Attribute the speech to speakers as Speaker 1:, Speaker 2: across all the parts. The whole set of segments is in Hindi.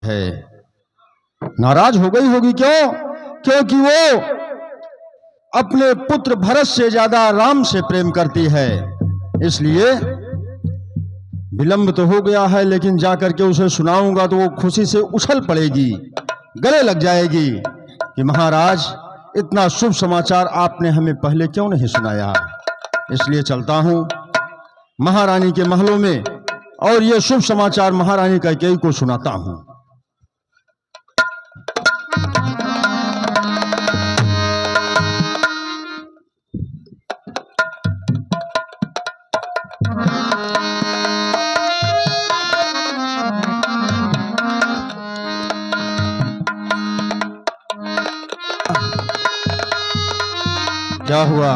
Speaker 1: है। नाराज हो गई होगी, क्यों? क्योंकि वो अपने पुत्र भरत से ज्यादा राम से प्रेम करती है। इसलिए विलंब तो हो गया है, लेकिन जाकर के उसे सुनाऊंगा तो वो खुशी से उछल पड़ेगी, गले लग जाएगी कि महाराज, इतना शुभ समाचार आपने हमें पहले क्यों नहीं सुनाया। इसलिए चलता हूं महारानी के महलों में और ये शुभ समाचार महारानी कैकेयी को सुनाता हूं। क्या हुआ?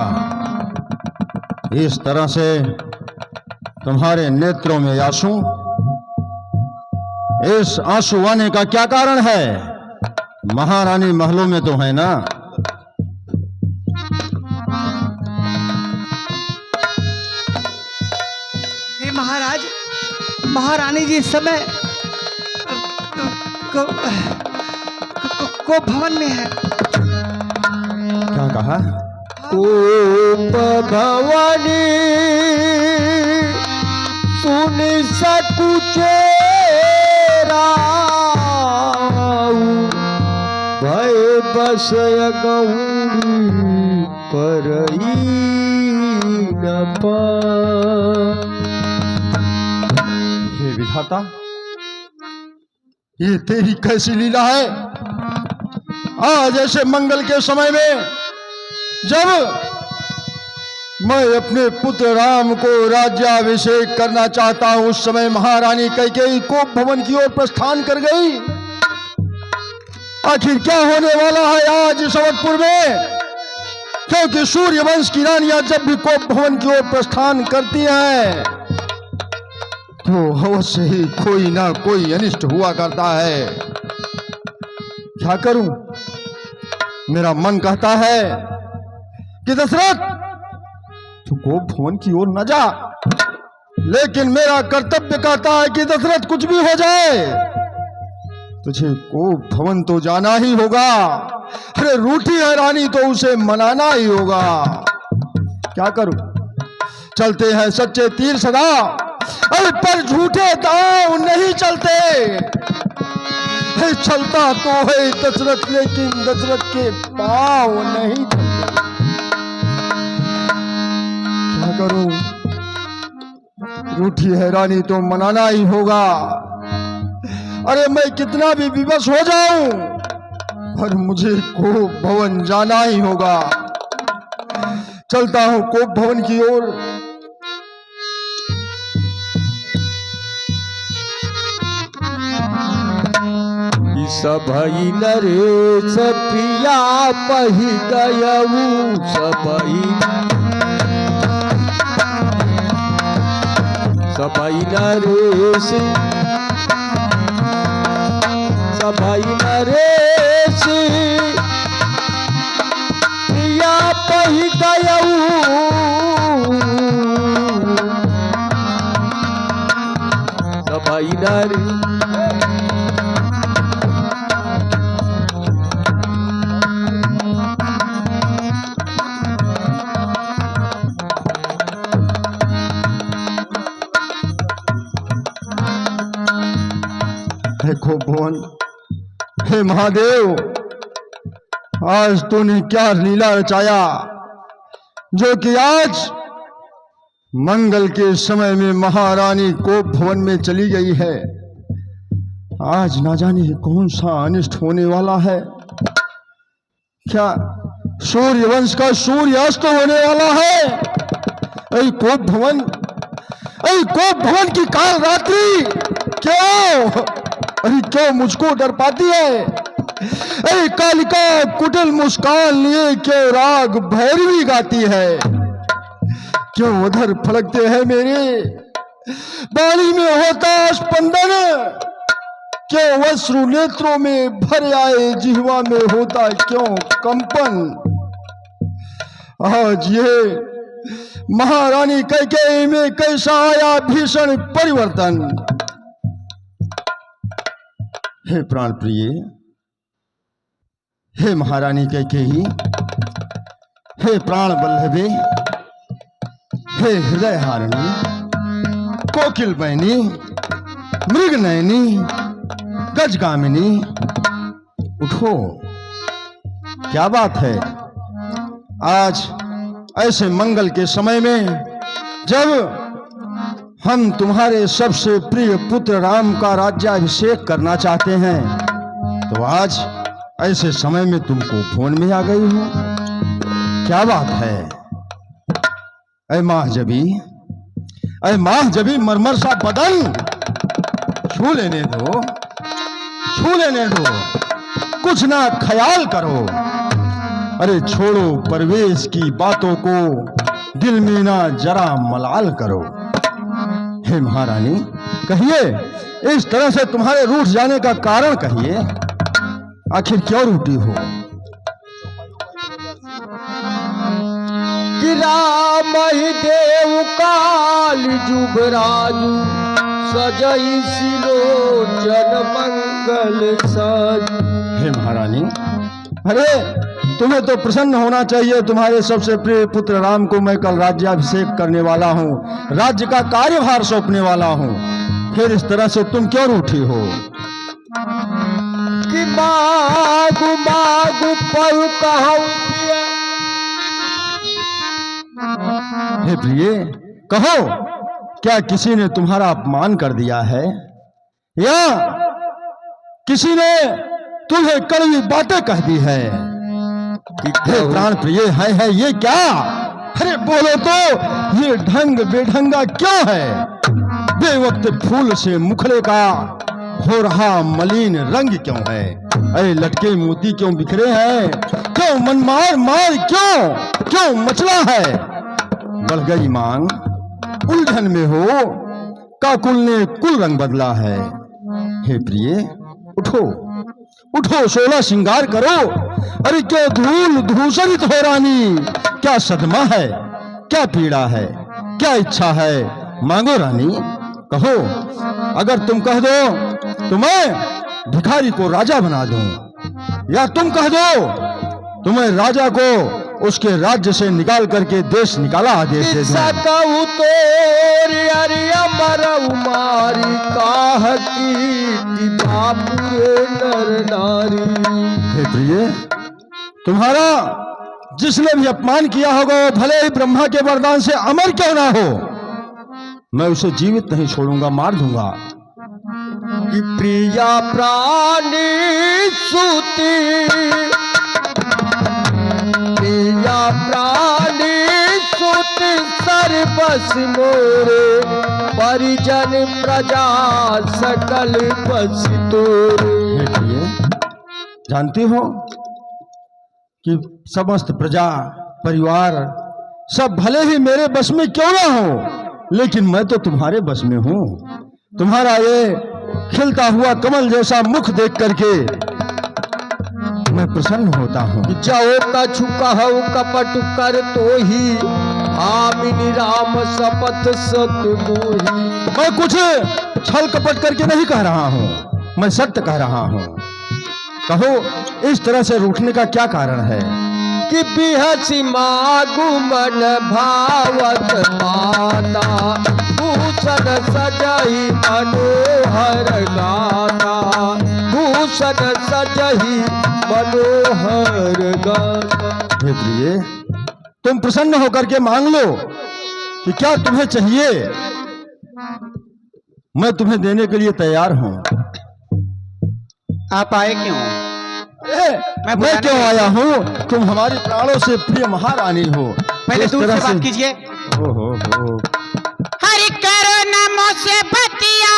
Speaker 1: इस तरह से तुम्हारे नेत्रों में आंसू? इस आंसू आने का क्या कारण है? महारानी महलों में तो है ना?
Speaker 2: हे महाराज, महारानी जी इस समय को भवन में है।
Speaker 1: क्या कहा?
Speaker 3: कोप भवानी सुन सकुचेरा, भय बस गौरी परई न पा।
Speaker 1: हे विधाता, ये तेरी कैसी लीला है? आज ऐसे मंगल के समय में जब मैं अपने पुत्र राम को राज्याभिषेक करना चाहता हूं, उस समय महारानी कैकेयी कोप भवन की ओर प्रस्थान कर गई। आखिर क्या होने वाला है आज इस अवधपुर में? क्योंकि सूर्यवंश की रानियां जब भी कोप भवन की ओर प्रस्थान करती हैं तो अवश्य ही कोई ना कोई अनिष्ट हुआ करता है। क्या करूं? मेरा मन कहता है कि दशरथ, तू कोप भवन की ओर न जा, लेकिन मेरा कर्तव्य कहता है कि दशरथ, कुछ भी हो जाए तुझे कोप भवन तो जाना ही होगा। अरे रूठी है रानी तो उसे मनाना ही होगा। क्या करूं? चलते हैं सच्चे तीर सदा, अरे पर झूठे दांव नहीं चलते। चलता तो है दशरथ, लेकिन दशरथ के पांव नहीं चलते। क्या करूं? रूठी है रानी तो मनाना ही होगा। अरे मैं कितना भी विवश हो जाऊं, पर मुझे कोप भवन जाना ही होगा। चलता हूं कोप भवन की ओर।
Speaker 3: सभई नरेश प्रिया पहि गयऊ, सभई नरेश, सभई नरेश प्रिया पहि गयऊ, सभई नरेश।
Speaker 1: हे कोप भवन, हे महादेव, आज तूने क्या लीला रचाया जो कि आज मंगल के समय में महारानी कोप भवन में चली गई है। आज ना जाने कौन सा अनिष्ट होने वाला है। क्या सूर्यवंश का सूर्यास्त होने वाला है? ऐ कोप भवन, ऐ कोप भवन की काल रात्रि, क्यों, अरे क्यों मुझको डर पाती है? ऐ कालिका कुटिल मुस्कान लिए क्यों राग भैरवी गाती है? क्यों उधर फलकते हैं मेरे बाली में होता स्पंदन? क्यों अश्रु नेत्रों में भर आए जिह्वा में होता क्यों कंपन? आज ये महारानी कैकेयी में कैसा आया भीषण परिवर्तन? हे प्राण प्रिय, हे महारानी कैकेयी, हे प्राण वल्लभे, हे हृदय हारिणी, कोकिल बहनी, मृग नयनी, गजगामिनी, उठो। क्या बात है, आज ऐसे मंगल के समय में जब हम तुम्हारे सबसे प्रिय पुत्र राम का राज्याभिषेक करना चाहते हैं, तो आज ऐसे समय में तुमको फोन में आ गई हो। क्या बात है। ऐ महाजबी, ऐ महाजबी मरमर सा बदन, छू लेने दो, छू लेने दो, कुछ ना ख्याल करो। अरे छोड़ो परवेश की बातों को, दिल में ना जरा मलाल करो। हे महारानी, कहिए, इस तरह से तुम्हारे रूठ जाने का कारण कहिए, आखिर क्यों रूठी हो?
Speaker 3: कि राम ही देव काल जुगराजू, सजई सिलोचन मंगल साज।
Speaker 1: हे महारानी, अरे तुम्हें तो प्रसन्न होना चाहिए। तुम्हारे सबसे प्रिय पुत्र राम को मैं कल राज्याभिषेक करने वाला हूँ, राज्य का कार्यभार सौंपने वाला हूँ, फिर इस तरह से तुम क्यों रूठी हो?
Speaker 3: कि मागु मागु पहु कहूं प्रिय।
Speaker 1: हे प्रिय, कहो, क्या किसी ने तुम्हारा अपमान कर दिया है, या किसी ने तुम्हें कड़वी बातें कह दी है? हे प्राण प्रिय, है ये क्या? अरे बोलो तो, ये ढंग बेढंगा क्यों है? बेवक्त फूल से मुखड़े का हो रहा मलिन रंग क्यों है? अरे लटके मोती क्यों बिखरे हैं? क्यों मन मार मार क्यों मचला है? बढ़ गई मांग, उलझन में हो, काकुल ने कुल रंग बदला है। हे प्रिय, उठो उठो, सोलह श्रृंगार करो। अरे क्या धूल धूसरित हो रानी, क्या सदमा है, क्या पीड़ा है, क्या इच्छा है, मांगो रानी, कहो। अगर तुम कह दो तो मैं भिखारी को राजा बना दूं, या तुम कह दो तुम्हें राजा को उसके राज्य से निकाल करके देश निकाला आदेश दे दूं।
Speaker 3: कहूं तो मारी काह की बापुरे नर नारी।
Speaker 1: हे प्रिय, तुम्हारा जिसने भी अपमान किया होगा, वो भले ही ब्रह्मा के वरदान से अमर क्यों ना हो, मैं उसे जीवित नहीं छोड़ूंगा, मार दूंगा।
Speaker 3: कि प्रिया प्राणी सूती, प्रिया प्राणी सूती सर्वस मोरे, परिजन प्रजा सकल बस तोरे।
Speaker 1: हे प्रिय, जानती हो कि समस्त प्रजा परिवार सब भले ही मेरे बस में क्यों ना हो, लेकिन मैं तो तुम्हारे बस में हूं। तुम्हारा ये खिलता हुआ कमल जैसा मुख देख करके मैं प्रसन्न होता हूं।
Speaker 3: जाओ कछु कहु कपट कर तो ही, आमिनी राम शपथ सत मोही।
Speaker 1: मैं कुछ छल कपट करके नहीं कह रहा हूं, मैं सत्य कह रहा हूं। कहो, इस तरह से रूठने का क्या कारण है?
Speaker 3: कि बिहसी मागु मन भावत माता, भूषण सजही मनोहर गाता, भूषण सजही मनोहर गाता।
Speaker 1: हे प्रिय, तुम प्रसन्न होकर के मांग लो कि क्या तुम्हें चाहिए, मैं तुम्हें देने के लिए तैयार हूं।
Speaker 2: आप आए क्यों?
Speaker 1: मैं क्यों आया हूँ? तुम हमारी प्राणों से प्रिय महारानी हो।
Speaker 2: पहले
Speaker 1: इस
Speaker 2: दूर
Speaker 1: तरह
Speaker 2: से बात कीजिए।
Speaker 1: हो।
Speaker 4: हरि करो नमो से बतिया,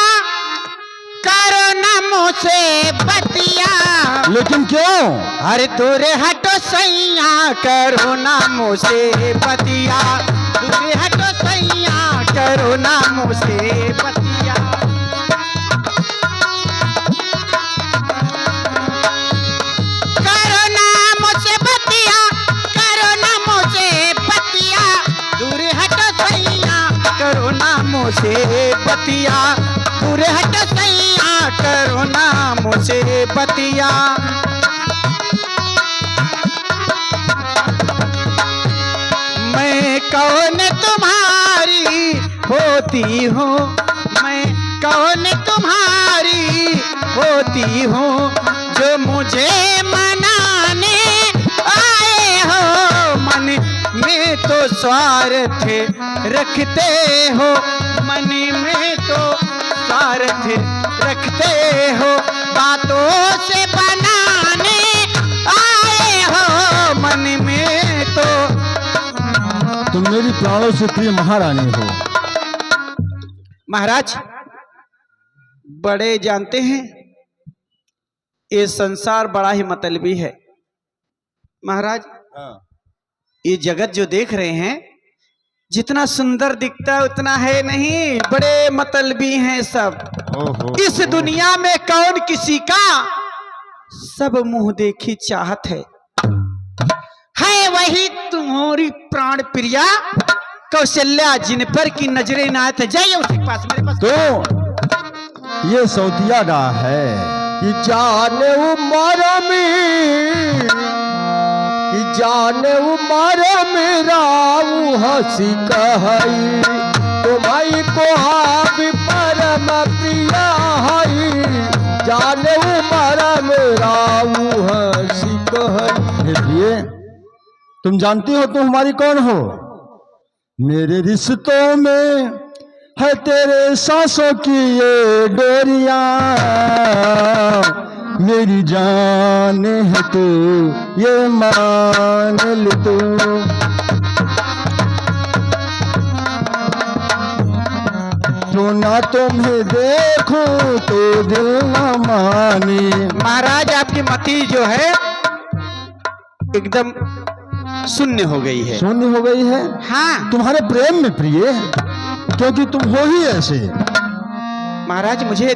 Speaker 4: करो नमो से बतिया।
Speaker 1: लेकिन क्यों?
Speaker 4: अरे दूरे हटो सैया, करो नमो से बतिया, दूरे हटो सैया, करो नमो से बतिया। करो नमो से बतिया, करो नमो से बतिया, दूरे हटो सैया, करो नमो से बतिया, दूरे हटो सैया, करो ना मुझसे बतिया। मैं कौन तुम्हारी होती हूँ, मैं कौन तुम्हारी होती हूँ, जो मुझे मनाने आए हो। मन में तो स्वार्थ रखते हो, मन में तो स्वार्थ रखते हो, बातों से बनाने आए हो। मन में तो
Speaker 1: तुम मेरी प्राणों से प्रिय महारानी हो।
Speaker 4: महाराज बड़े जानते हैं ये संसार बड़ा ही मतलबी है। महाराज ये जगत जो देख रहे हैं जितना सुंदर दिखता है उतना है नहीं, बड़े मतलबी हैं सब। इस दुनिया में कौन किसी का, सब मुंह देखी चाहत है वही तुम्हारी प्राण प्रिया कौशल्या, जिन पर की नजरें इनायत है। जाइए उसके पास, मेरे पास।
Speaker 1: तो ये सौतिया डा है
Speaker 3: कि जाने उमर में, कि जाने उमर मेरा हंसी कहई, तुम्हारी को आप परम प्रिया हई। जाने उमर मेरा हंसी कहई।
Speaker 1: प्रिय तुम जानती हो तुम हमारी कौन हो? मेरे रिश्तों में है तेरे सांसों की ये डोरियां, मेरी जान है तू ये मान ले तू। तो ना तुम्हें देखूं तो दिल ना माने।
Speaker 4: महाराज आपकी मति जो है एकदम शून्य हो गई है।
Speaker 1: शून्य हो गई है?
Speaker 4: हाँ
Speaker 1: तुम्हारे प्रेम में प्रिय, क्योंकि तुम हो ही ऐसे।
Speaker 4: महाराज मुझे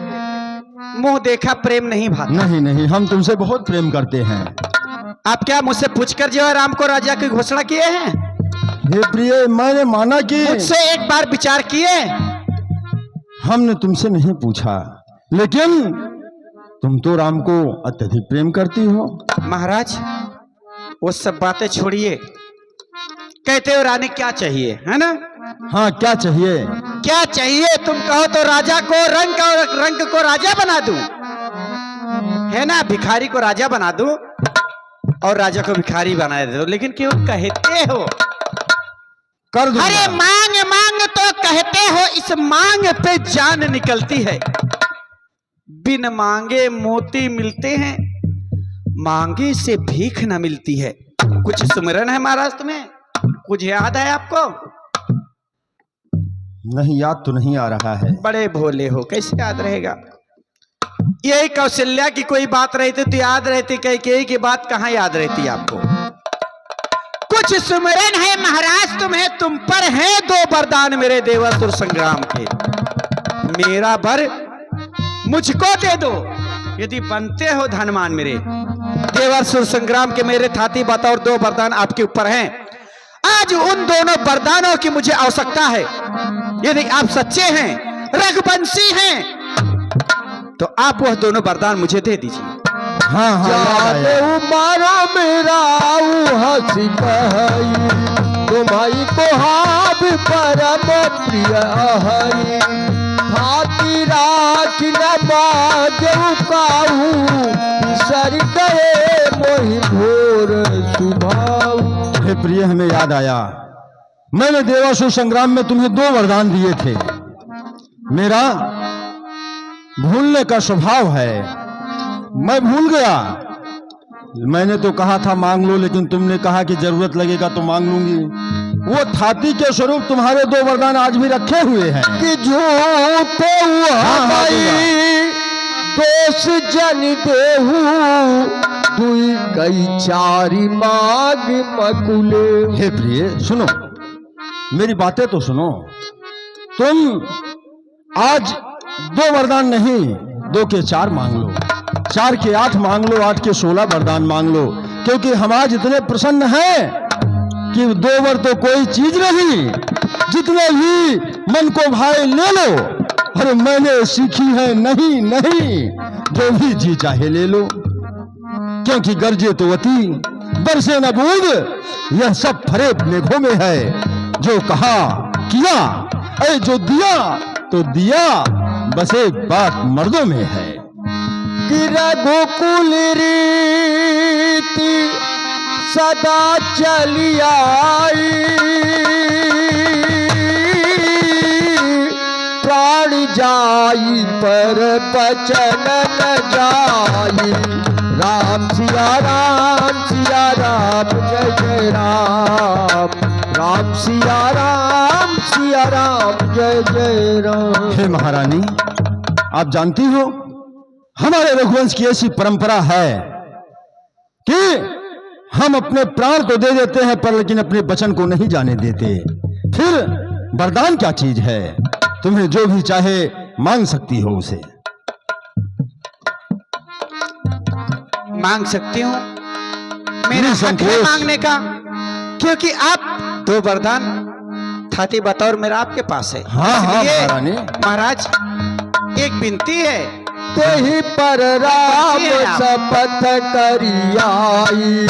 Speaker 4: मुंह देखा प्रेम नहीं भाता।
Speaker 1: नहीं नहीं, हम तुमसे बहुत प्रेम करते हैं।
Speaker 4: आप क्या मुझसे पूछकर जो है राम को राजा की घोषणा किए हैं?
Speaker 1: हे प्रिय, मैंने माना कि
Speaker 4: मुझसे एक बार विचार किए?
Speaker 1: हमने तुमसे नहीं पूछा, लेकिन तुम तो राम को अत्यधिक प्रेम करती हो।
Speaker 4: महाराज वो सब बातें छोड़िए, कहते हो रानी क्या चाहिए, है ना?
Speaker 1: हाँ, क्या चाहिए?
Speaker 4: क्या चाहिए तुम कहो तो राजा को रंग को राजा बना दूं, है ना? भिखारी को राजा बना दूं और राजा को भिखारी बना दो, लेकिन क्यों कहते हो?
Speaker 1: कर दूंगा।
Speaker 4: अरे मांग मांग तो कहते हो, इस मांग पे जान निकलती है। बिन मांगे मोती मिलते हैं, मांगे से भीख न मिलती है। कुछ सुमिरन है महाराज तुम्हें? कुछ याद है आपको?
Speaker 1: नहीं, याद तो नहीं आ रहा है।
Speaker 4: बड़े भोले हो, कैसे याद रहेगा? यही कौशल्या की कोई बात रहती तो याद रहती, कैकेयी की बात कहां याद रहती आपको? कुछ सुमिरन है महाराज तुम्हें, तुम पर है दो वरदान मेरे देवासुर संग्राम के। मेरा वर मुझको दे दो, यदि बनते हो धनवान मेरे। देवासुर संग्राम के मेरे थाती बतौर दो वरदान आपके ऊपर हैं। आज उन दोनों वरदानों की मुझे आवश्यकता है। यदि आप सच्चे हैं, रघुवंशी हैं, तो आप वह दोनों वरदान मुझे दे दीजिए।
Speaker 1: हाँ हाँ,
Speaker 3: जाने उमारा मेरा हंसी कहई, तुम्हारी को हाब परम प्रिय हई। हाथी राख न बाजू काहू, बिसर गए मोहि भोर सुभाऊ।
Speaker 1: हे प्रिय, हमें याद आया, मैंने देवासुर संग्राम में तुम्हें दो वरदान दिए थे। मेरा भूलने का स्वभाव है, मैं भूल गया। मैंने तो कहा था मांग लो, लेकिन तुमने कहा कि जरूरत लगेगा तो मांग लूंगी। वो थाती के स्वरूप तुम्हारे दो वरदान आज भी रखे हुए हैं।
Speaker 3: कि झूठे दोष जन देहू, दुई कई चारी माग मकुले।
Speaker 1: हे प्रिय, सुनो, मेरी बातें तो सुनो। तुम आज दो वरदान नहीं, 2 के 4 मांग लो, 4 के 8 मांग लो, 8 के 16 वरदान मांग लो, क्योंकि हम आज इतने प्रसन्न हैं कि 2 वर तो कोई चीज नहीं, जितने भी मन को भाए ले लो। अरे मैंने सीखी है नहीं नहीं, जो भी जी चाहे ले लो, क्योंकि गरजे तो अति बरसे न बूंद, यह सब फरेब मेघों में है। जो कहा किया, अरे जो दिया तो दिया, बस एक बात मर्दों में है।
Speaker 3: कि रघुकुल रीति सदा चली आई, प्राण जाई पर बचन न जाई। राम सिया राम जय जय राम, राम सिया राम जय जय राम।
Speaker 1: हे महारानी, आप जानती हो हमारे रघुवंश की ऐसी परंपरा है कि हम अपने प्राण तो दे देते हैं पर लेकिन अपने वचन को नहीं जाने देते। फिर वरदान क्या चीज है? तुम्हें जो भी चाहे मांग सकती हो उसे।
Speaker 4: मांग सकती हूँ, मेरा हक है मांगने का, क्योंकि आप दो वरदान थाती बतौर मेरा आपके पास है।
Speaker 1: हाँ हाँ
Speaker 4: इसलिए
Speaker 1: महारानी,
Speaker 4: महाराज एक विनती है,
Speaker 3: तो ही पर राम शपथ करियाई,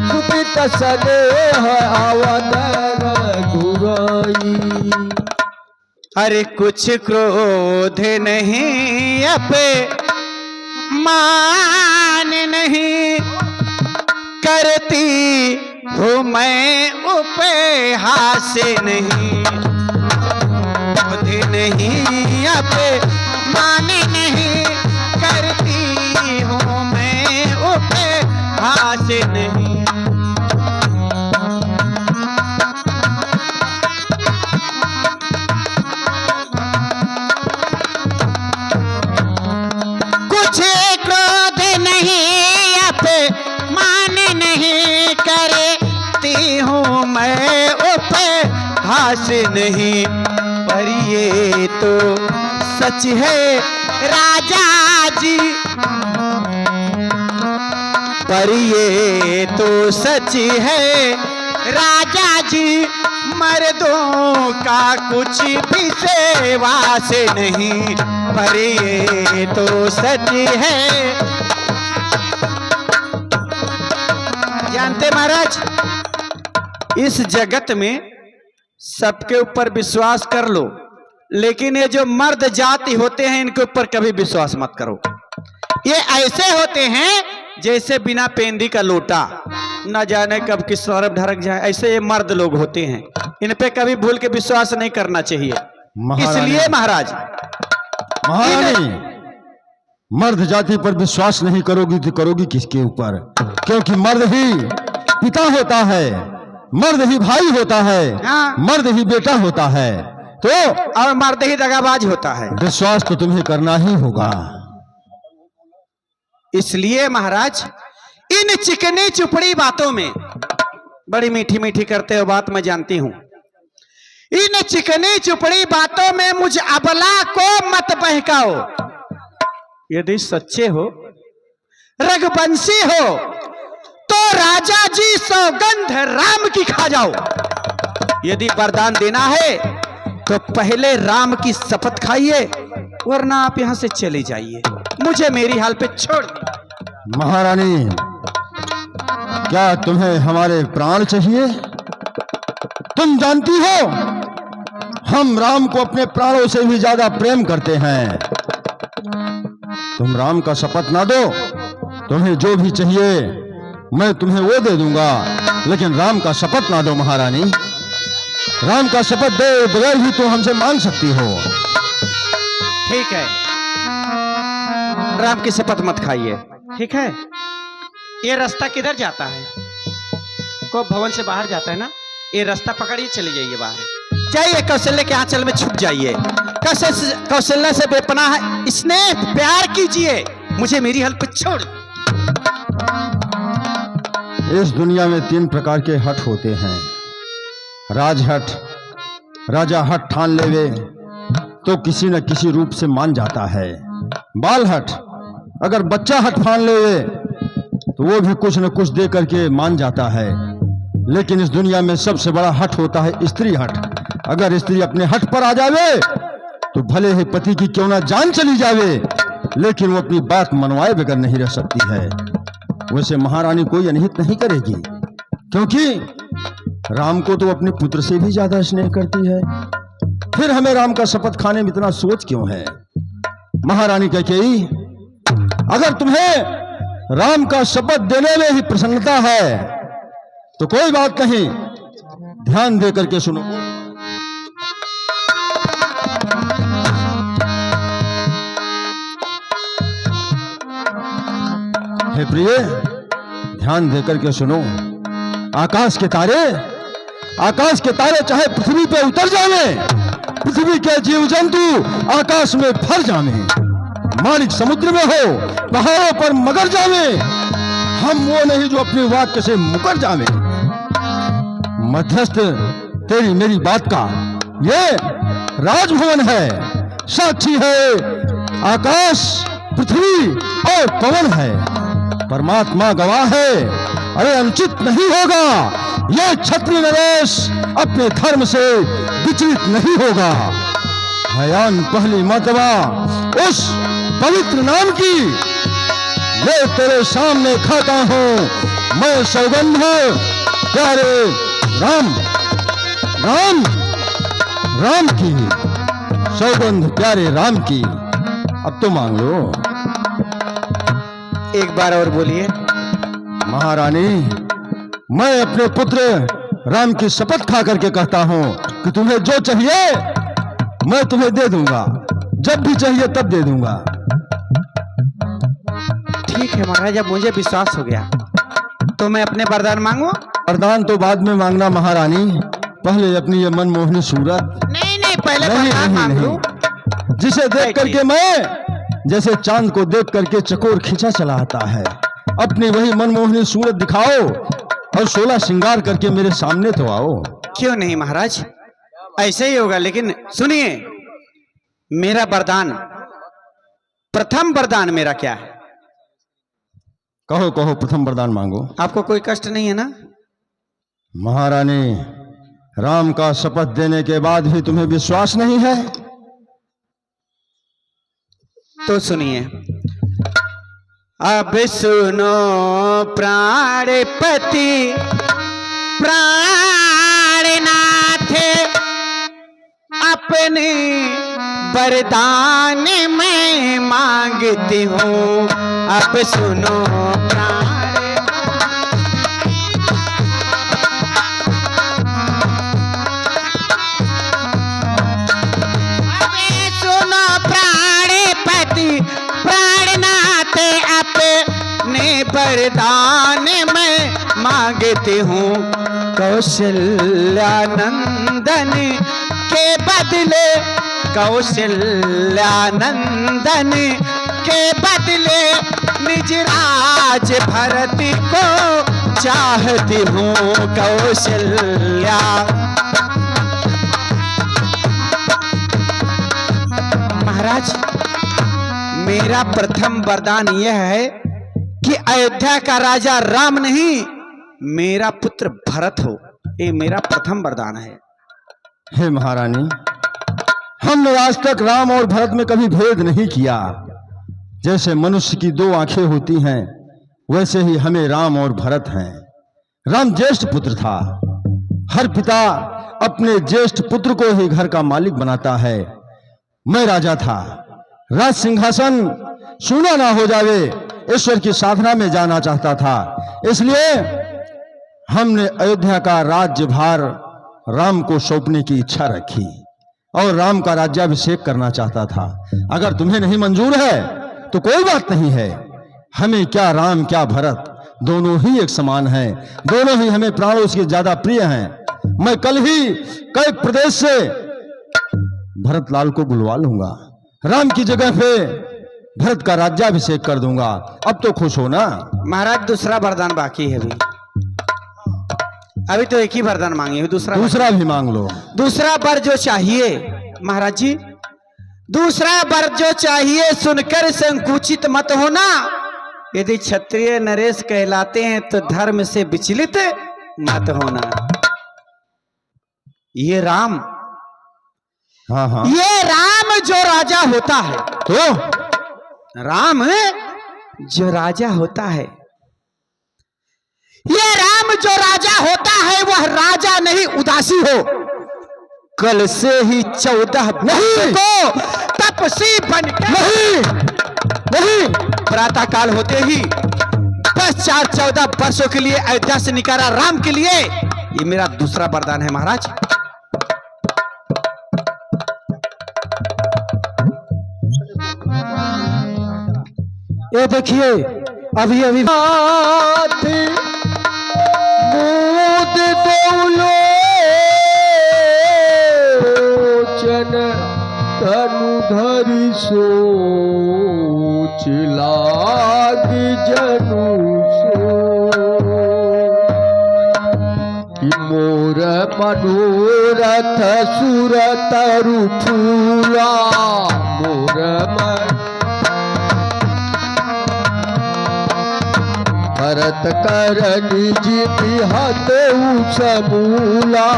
Speaker 3: सुपित स्नेह अवध रघुराई।
Speaker 4: अरे कुछ क्रोध नहीं अपे मान नहीं, करती हूँ मैं उपहास नहीं। क्रोध नहीं अपे मान नहीं, करती हूँ मैं उपहास नहीं। कुछ क्रोध नहीं अपमान नहीं, करती हूँ मैं उपहास नहीं। पर ये तो सच है राजा जी, पर ये तो सच है राजा जी, मर्दों का कुछ भी सेवा से नहीं। पर ये तो सच है। जानते महाराज, इस जगत में सबके ऊपर विश्वास कर लो, लेकिन ये जो मर्द जाति होते हैं इनके ऊपर कभी विश्वास मत करो। ये ऐसे होते हैं जैसे बिना पेंदी का लोटा, न जाने कब किस तरफ ढरक जाए। ऐसे ये मर्द लोग होते हैं, इन पे कभी भूल के विश्वास नहीं करना चाहिए। इसलिए महाराज,
Speaker 1: महारानी, मर्द जाति पर विश्वास नहीं करोगी तो करोगी किसके ऊपर? क्योंकि मर्द ही पिता होता है, मर्द ही भाई होता है,
Speaker 4: हाँ।
Speaker 1: मर्द ही बेटा होता है, तो
Speaker 4: और मर्द ही दगाबाज होता है।
Speaker 1: विश्वास तो तुम्हें करना ही होगा।
Speaker 4: इसलिए महाराज, इन चिकनी चुपड़ी बातों में, बड़ी मीठी मीठी करते हो बात मैं जानती हूं, इन चिकनी चुपड़ी बातों में मुझ अबला को मत बहकाओ। यदि सच्चे हो, रघुवंशी हो, तो राजा जी सौगंध राम की खा जाओ। यदि वरदान देना है तो पहले राम की शपथ खाइए, वरना आप यहां से चले जाइए, मुझे मेरी हाल पे छोड़ दीजिए।
Speaker 1: महारानी, क्या तुम्हें हमारे प्राण चाहिए? तुम जानती हो हम राम को अपने प्राणों से भी ज्यादा प्रेम करते हैं। तुम राम का शपथ ना दो, तुम्हें जो भी चाहिए मैं तुम्हें वो दे दूंगा, लेकिन राम का शपथ ना दो महारानी। राम का शपथ दे बगैर ही तुम हमसे मांग सकती हो।
Speaker 4: ठीक है, राम की शपथ मत खाइए, ठीक है? ये रास्ता किधर जाता है? को भवन से बाहर जाता है ना, ये रास्ता पकड़िए, चले जाइए बाहर, जाइए कौशल्य के आंचल में छुप जाइए। कौशल्य से बेपनाह स्नेह प्यार कीजिए, मुझे मेरी हल पे छोड़।
Speaker 1: इस दुनिया में 3 प्रकार के हट होते हैं। राजहट, राजा हट ठान लेवे तो किसी न किसी रूप से मान जाता है। बालहट, अगर बच्चा हट ठान लेवे तो वो भी कुछ न कुछ दे करके मान जाता है। लेकिन इस दुनिया में सबसे बड़ा हट होता है स्त्री हट। अगर स्त्री अपने हट पर आ जावे तो भले ही पति की क्यों ना जान चली जावे, लेकिन वो अपनी बात मनवाए बगैर नहीं रह सकती है। वैसे महारानी कोई अनहित नहीं करेगी, क्योंकि राम को तो अपने पुत्र से भी ज्यादा स्नेह करती है। फिर हमें राम का शपथ खाने में इतना सोच क्यों है? महारानी कैकेयी, अगर तुम्हें राम का शपथ देने में ही प्रसन्नता है तो कोई बात नहीं, ध्यान दे करके सुनो। हे प्रिय, ध्यान दे करके सुनो। आकाश के तारे चाहे पृथ्वी पे उतर जावे, पृथ्वी के जीव जंतु आकाश में फर जावे, मालिक समुद्र में हो, पहाड़ों पर मगर जावे, हम वो नहीं जो अपने वाक्य से मुकर जावे। मध्यस्थ तेरी मेरी बात का ये राजभवन है, साक्षी है आकाश, पृथ्वी और पवन है, परमात्मा गवाह है। अरे अनुचित नहीं होगा, यह क्षत्रिय नरेश अपने धर्म से विचलित नहीं होगा। हयान पहली मर्तबा उस पवित्र नाम की मैं तेरे सामने खाता हूं, मैं सौगंध प्यारे राम राम राम की, सौगंध प्यारे राम की। अब तो मांग लो।
Speaker 4: एक बार और बोलिए।
Speaker 1: महारानी, मैं अपने पुत्र राम की शपथ खा करके कहता हूं कि तुम्हें जो चाहिए मैं तुम्हें दे दूंगा, जब भी चाहिए तब दे दूंगा।
Speaker 4: ठीक है महाराज, अब मुझे विश्वास हो गया, तो मैं अपने वरदान मांगू?
Speaker 1: वरदान तो बाद में मांगना महारानी, पहले अपनी ये मनमोहनी सूरत।
Speaker 4: नहीं नहीं, पहले
Speaker 1: नहीं
Speaker 4: वरदान
Speaker 1: नहीं
Speaker 4: मांग लूं।
Speaker 1: नहीं, जिसे देख करके मैं जैसे चांद को देख करके चकोर खींचा चला आता है, अपनी वही मनमोहनी सूरत दिखाओ और 16 श्रृंगार करके मेरे सामने तो आओ।
Speaker 4: क्यों नहीं महाराज, ऐसे ही होगा। लेकिन सुनिए, मेरा वरदान, प्रथम वरदान मेरा क्या है?
Speaker 1: कहो कहो, प्रथम वरदान मांगो।
Speaker 4: आपको कोई कष्ट नहीं है ना?
Speaker 1: महारानी, राम का शपथ देने के बाद भी तुम्हें विश्वास नहीं है?
Speaker 4: तो सुनिए, अब सुनो प्राणपति प्राणनाथ, अपने वरदान मैं मांगती हूँ। अब सुनो प्राणपति प्राणनाथ, अपने वरदान मैं मांगती हूँ। कौशल्यानंदन के बदले, कौशल्यानंदन के बदले निज राज भरत को चाहती हूँ। कौशल्या महाराज, मेरा प्रथम वरदान यह है कि अयोध्या का राजा राम नहीं, मेरा पुत्र भरत हो। ये मेरा प्रथम वरदान है।
Speaker 1: हे महारानी, हमने आज तक राम और भरत में कभी भेद नहीं किया। जैसे मनुष्य की 2 आंखें होती हैं, वैसे ही हमें राम और भरत हैं। राम ज्येष्ठ पुत्र था। हर पिता अपने ज्येष्ठ पुत्र को ही घर का मालिक बनाता है। मैं राजा था, राज सिंहासन सूना ना हो जावे, ईश्वर की साधना में जाना चाहता था। इसलिए हमने अयोध्या का राज्यभार राम को सौंपने की इच्छा रखी और राम का राज्याभिषेक करना चाहता था। अगर तुम्हें नहीं मंजूर है तो कोई बात नहीं है। हमें क्या राम क्या भरत, दोनों ही एक समान हैं, दोनों ही हमें प्राणों से ज्यादा प्रिय हैं। मैं कल ही कई प्रदेश से भरत लाल को बुलवा लूंगा, राम की जगह पे भरत का राज्याभिषेक कर दूंगा। अब तो खुश हो ना?
Speaker 4: महाराज, दूसरा वरदान बाकी है। अभी तो एक ही वरदान मांगे हो, दूसरा
Speaker 1: भी मांग लो।
Speaker 4: दूसरा वर जो चाहिए महाराज जी, दूसरा वर जो चाहिए सुनकर संकुचित मत होना। यदि क्षत्रिय नरेश कहलाते हैं तो धर्म से विचलित मत होना। ये राम,
Speaker 1: हाँ हाँ,
Speaker 4: ये राम जो राजा होता है,
Speaker 1: तो
Speaker 4: राम जो राजा होता है, ये राम जो राजा होता है वह राजा नहीं उदासी हो। कल से ही 14
Speaker 1: नहीं
Speaker 4: को तपसी बन
Speaker 1: नहीं
Speaker 4: प्रातः काल होते ही बस 14 वर्षों के लिए अयोध्या से निकाला राम के लिए। ये मेरा दूसरा वरदान है महाराज।
Speaker 1: ये देखिए अभी अभी
Speaker 3: मूद दौलो चन तनु धरि सोच लाग जनु सो कि मोर मनोरथ सुर तरु फूला मोर भरत कर निज बिहत समूला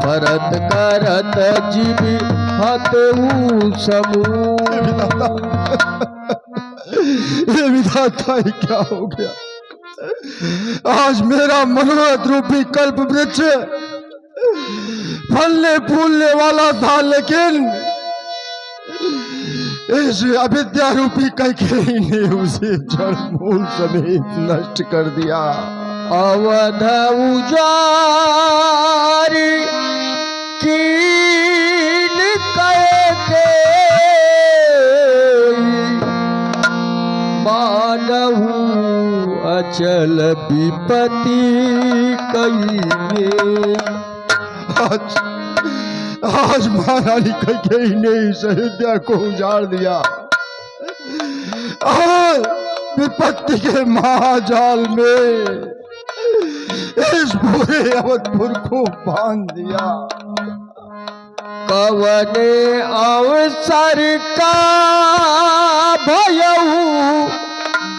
Speaker 3: भरत करत जीवी हत समूला।
Speaker 1: ये विधाता ही क्या हो गया। आज मेरा मनोरथ रूपी कल्प वृक्ष फलने फूलने वाला था, लेकिन इस अविद्या रूपी कैकेयी ने उसे जड़ मूल समेत नष्ट कर दिया।
Speaker 3: अवध उजारी कीन के मानहु अचल विपत्ति कईने।
Speaker 1: आज महारानी कैकेयी ने इस अयोध्या को उजाड़ दिया और विपत्ति के महाजाल में इस पूरे अवधपुर को बांध दिया।
Speaker 3: कवने अवसर का भयऊ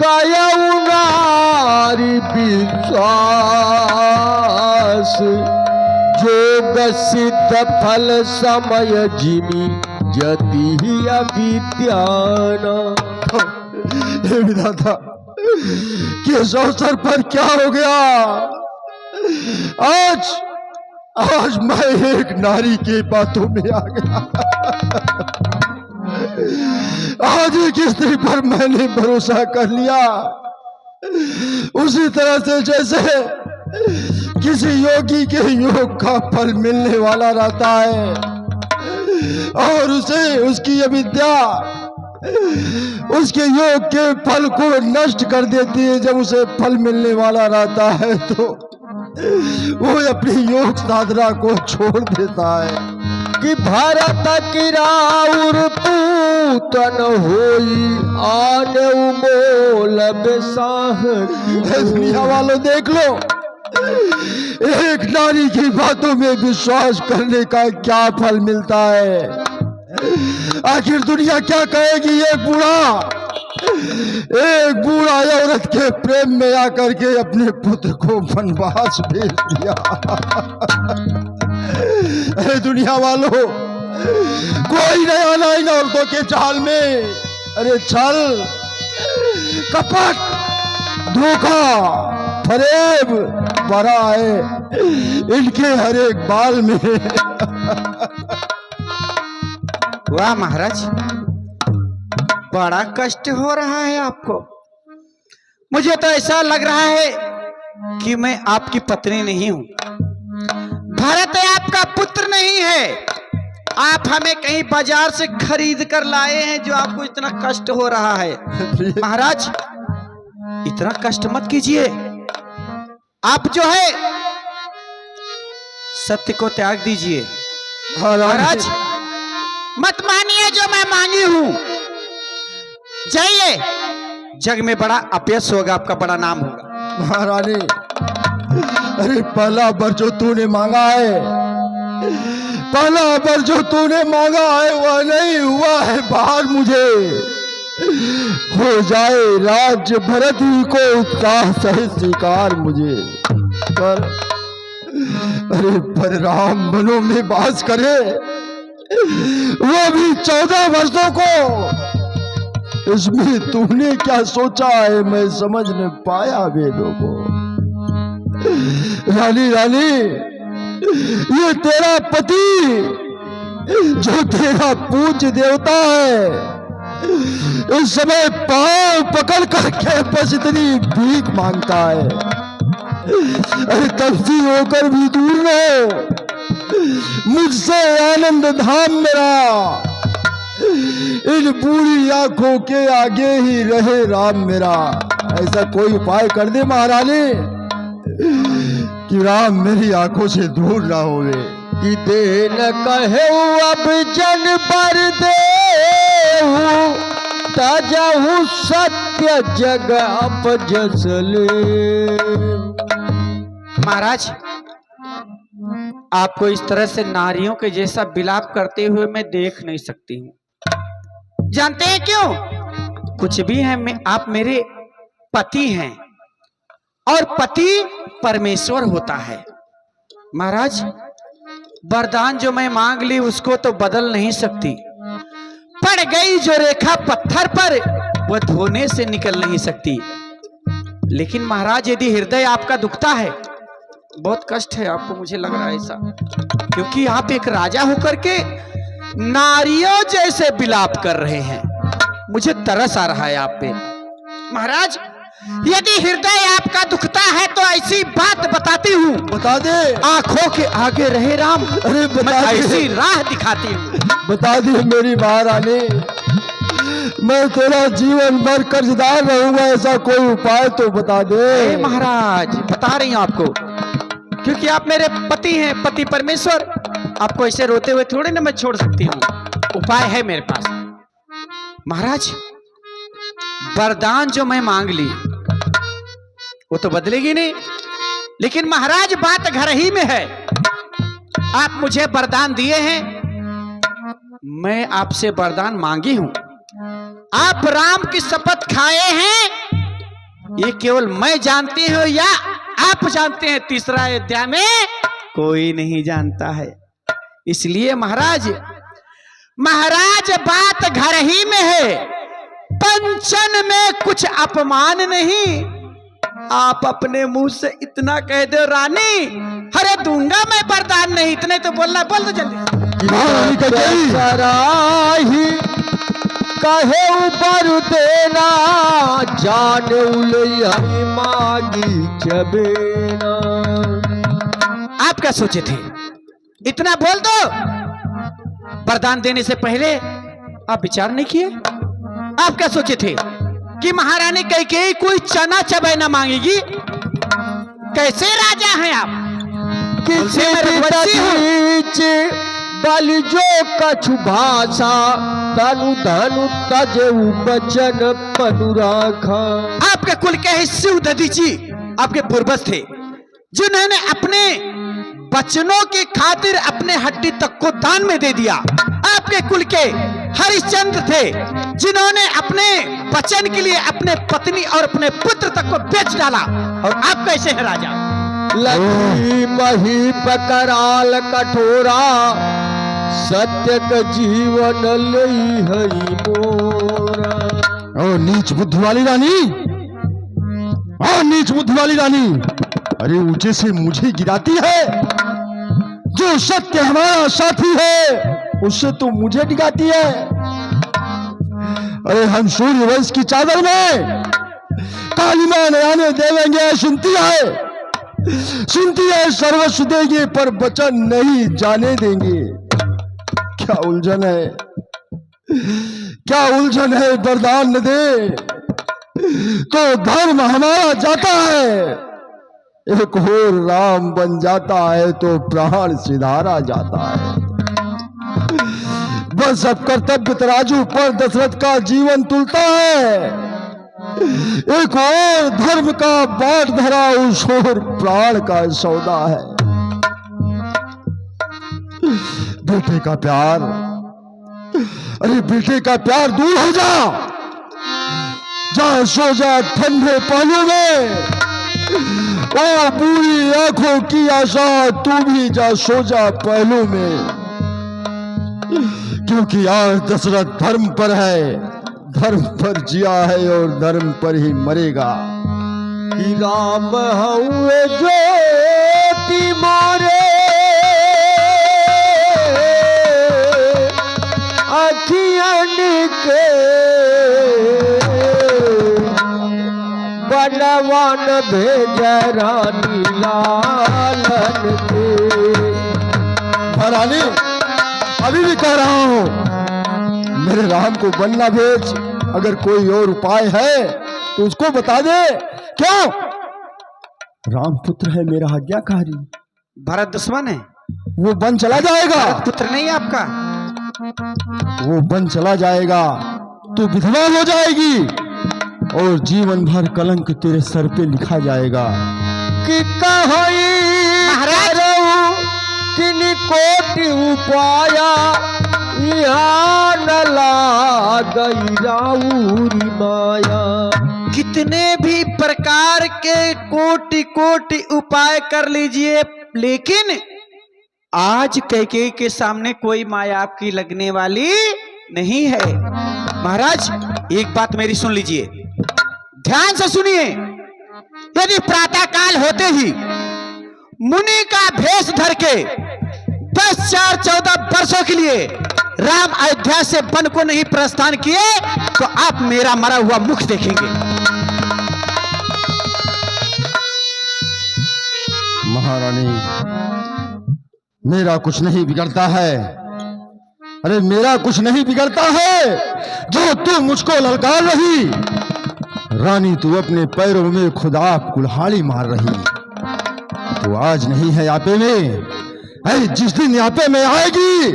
Speaker 3: गयऊ नारी विश्वास जोग सिद्ध फल समय जिमी जति अविद्याना।
Speaker 1: हे विधाता, किस अवसर पर क्या हो गया। आज मैं एक नारी की बातों में आ गया। आज एक स्त्री पर मैंने भरोसा कर लिया, उसी तरह से जैसे किसी योगी के योग का फल मिलने वाला रहता है और उसे उसकी अविद्या उसके योग के फल को नष्ट कर देती है। जब उसे फल मिलने वाला रहता है तो वो अपनी योग साधना को छोड़ देता है।
Speaker 3: कि भरत की राउर पूतन होई आने मोल बेसाह।
Speaker 1: दुनिया वालों देख लो, एक नारी की बातों में विश्वास करने का क्या फल मिलता है। आखिर दुनिया क्या कहेगी। एक बूढ़ा औरत के प्रेम में आकर के अपने पुत्र को वनवास भेज दिया। अरे दुनिया वालों, कोई नहीं आना इन औरतों के चाल में। अरे छल, कपट, धोखा, फरेब भरा है इनके हर एक बाल में।
Speaker 4: वाह महाराज, बड़ा कष्ट हो रहा है आपको। मुझे तो ऐसा लग रहा है कि मैं आपकी पत्नी नहीं हूं। भरत आपका पुत्र नहीं है। आप हमें कहीं बाजार से खरीद कर लाए हैं जो आपको इतना कष्ट हो रहा है। महाराज, इतना कष्ट मत कीजिए। आप जो है सत्य को त्याग दीजिए। महाराज, मत मानिए जो मैं मांगी हूं। जाइए, जग में बड़ा अपयश होगा, आपका बड़ा नाम होगा।
Speaker 1: महारानी, अरे पहला वर जो तूने मांगा है, पहला वर जो तूने मांगा है वह नहीं हुआ है। बाहर मुझे हो जाए राज्य भरत ही को उत्साह सहित स्वीकार मुझे पर। अरे पर राम मनों में वास करे, वो भी 14 वर्षों को। इसमें तूने क्या सोचा है मैं समझ नहीं पाया वेदों को। रानी रानी, ये तेरा पति जो तेरा पूज्य देवता है इस समय पांव पकड़ करके बस इतनी भीख मांगता है। अरे तपसी होकर भी दूर रहो, मुझसे आनंद धाम मेरा, इन बूढ़ी आंखों के आगे ही रहे राम मेरा। ऐसा कोई उपाय कर दे महारानी कि राम मेरी आंखों से दूर ना होवे।
Speaker 3: कि दे न कहे अब जन बर दे ताजाहू सत्य जग अपजसले।
Speaker 4: महाराज, आपको इस तरह से नारियों के जैसा विलाप करते हुए मैं देख नहीं सकती हूँ। जानते हैं क्यों? कुछ भी है, आप मेरे पति हैं और पति परमेश्वर होता है। महाराज, वरदान जो मैं मांग ली उसको तो बदल नहीं सकती। पड़ गई जो रेखा पत्थर पर वह धोने से निकल नहीं सकती। लेकिन महाराज, यदि हृदय आपका दुखता है, बहुत कष्ट है आपको, मुझे लग रहा है ऐसा, क्योंकि आप एक राजा होकर के नारियों जैसे विलाप कर रहे हैं। मुझे तरस आ रहा है आप पे। महाराज, यदि हृदय आपका दुखता है तो ऐसी बात बताती हूँ।
Speaker 1: बता दे।
Speaker 4: आंखों के आगे रहे राम।
Speaker 1: अरे बता
Speaker 4: मैं
Speaker 1: दे।
Speaker 4: ऐसी राह दिखाती हूँ।
Speaker 1: बता दे मेरी महारानी, मैं तेरा जीवन भर कर्जदार रहूंगा, ऐसा कोई उपाय तो बता दे।
Speaker 4: महाराज, बता रही हूँ आपको, क्योंकि आप मेरे पति हैं, पति परमेश्वर। आपको ऐसे रोते हुए थोड़ी ना मैं छोड़ सकती हूँ। उपाय है मेरे पास। महाराज, वरदान जो मैं मांग ली वो तो बदलेगी नहीं, लेकिन महाराज बात घर ही में है। आप मुझे वरदान दिए हैं, मैं आपसे वरदान मांगी हूं। आप राम की शपथ खाए हैं, ये केवल मैं जानती हूं या आप जानते हैं? तीसरा अध्याय में कोई नहीं जानता है। इसलिए महाराज बात घर ही में है, पंचन में कुछ अपमान नहीं। आप अपने मुंह से इतना कह दो रानी, अरे दूंगा मैं वरदान नहीं, इतने तो बोलना, बोल दो जल्दी।
Speaker 3: सराही कहे ऊपर देना जान उलई मांगी चबेना।
Speaker 4: आप क्या सोचे थे? इतना बोल दो। वरदान देने से पहले आप विचार नहीं किए? आप क्या सोचे थे कि महारानी कैकेयी कोई चना चबैना मांगेगी? कैसे राजा हैं आप?
Speaker 3: किसी बल जो कछु भाषा तनु धनु तजेऊ बचन पनुराखा।
Speaker 4: आपके कुल के हिस्से दधीची आपके पूर्वज थे, जिन्होंने अपने बचनों की खातिर अपने हड्डी तक को दान में दे दिया। आपके कुल के हरिश्चंद्र थे, जिन्होंने अपने वचन के लिए अपने पत्नी और अपने पुत्र तक को बेच डाला। और आप कैसे हैं राजा?
Speaker 3: लगी मही पकराल कठोरा सत्य का जीवन लई हई मोरा।
Speaker 1: ओ नीच बुद्धि वाली रानी, ओ नीच बुद्धि वाली रानी, अरे ऊंचे से मुझे गिराती है। जो सत्य हमारा साथी है उससे तो मुझे डिगाती है। अरे हम सूर्य वंश की चादर में कालिमा नयाने देवेंगे, सुनती है सर्वस्व देंगे पर वचन नहीं जाने देंगे। क्या उलझन है, क्या उलझन है। वरदान न दे तो धर्म हमारा जाता है, एक और राम बन जाता है तो प्राण सिधारा जाता है। बस अब कर्तव्य तराजू पर दशरथ का जीवन तुलता है, एक और धर्म का बाट धरा उस और प्राण का सौदा है। बेटे का प्यार, अरे बेटे का प्यार दूर हो जा सो जा ठंडे पानियों में। ओ बूढ़ी आंखों की आशा, तू भी जा सो जा पहलू में। क्योंकि आज दशरथ धर्म पर है, धर्म पर जिया है और धर्म पर ही मरेगा।
Speaker 3: कि राम हुए ज्योति मोरे अखियन के बनवन भेज रानी लालन के।
Speaker 1: महारानी, अभी भी कह रहा हूं, मेरे राम को वन न भेज। अगर कोई और उपाय है तो उसको बता दे। क्यों? राम पुत्र है मेरा आज्ञाकारी।
Speaker 4: भरत दुश्मन है,
Speaker 1: वो वन चला जाएगा।
Speaker 4: पुत्र नहीं है आपका।
Speaker 1: वो वन चला जाएगा तो विधवा हो जाएगी और जीवन भर कलंक तेरे सर पे लिखा जाएगा।
Speaker 3: कि कहीं किन कोटि उपाया यहाँ न लागई राउरी माया।
Speaker 4: कितने भी प्रकार के कोटि कोटि उपाय कर लीजिए, लेकिन आज कैकेयी के सामने कोई माया आपकी लगने वाली नहीं है। महाराज, एक बात मेरी सुन लीजिए, ध्यान से सुनिए। यदि प्रातः काल होते ही मुनि का भेष धर के 10, 4, 14 वर्षों के लिए राम अयोध्या से वन को नहीं प्रस्थान किए तो आप मेरा मरा हुआ मुख देखेंगे।
Speaker 1: महारानी, मेरा कुछ नहीं बिगड़ता है। अरे मेरा कुछ नहीं बिगड़ता है। जो तू मुझको ललकार रही, रानी तू अपने पैरों में खुदा कुल्हाड़ी मार रही। तो आज नहीं है यापे में, अरे जिस दिन यापे में आएगी,